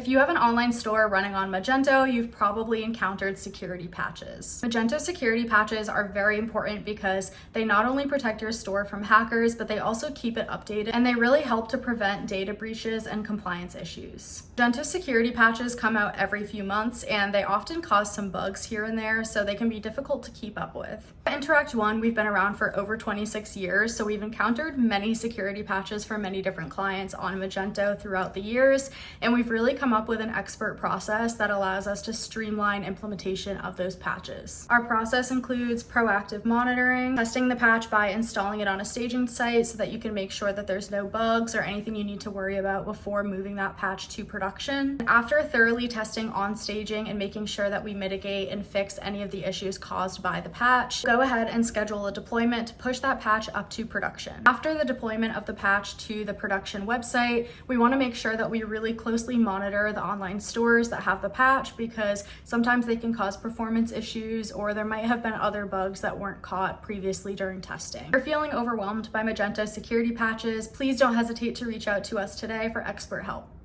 If you have an online store running on Magento, you've probably encountered security patches. Magento security patches are very important because they not only protect your store from hackers, but they also keep it updated, and they really help to prevent data breaches and compliance issues. Magento security patches come out every few months, and they often cause some bugs here and there, so they can be difficult to keep up with. At InteractOne, we've been around for over 26 years, so we've encountered many security patches for many different clients on Magento throughout the years, and we've really come up with an expert process that allows us to streamline implementation of those patches. Our process includes proactive monitoring, testing the patch by installing it on a staging site so that you can make sure that there's no bugs or anything you need to worry about before moving that patch to production. After thoroughly testing on staging and making sure that we mitigate and fix any of the issues caused by the patch, go ahead and schedule a deployment to push that patch up to production. After the deployment of the patch to the production website, we want to make sure that we really closely monitor the online stores that have the patch, because sometimes they can cause performance issues, or there might have been other bugs that weren't caught previously during testing. If you're feeling overwhelmed by Magento security patches, please don't hesitate to reach out to us today for expert help.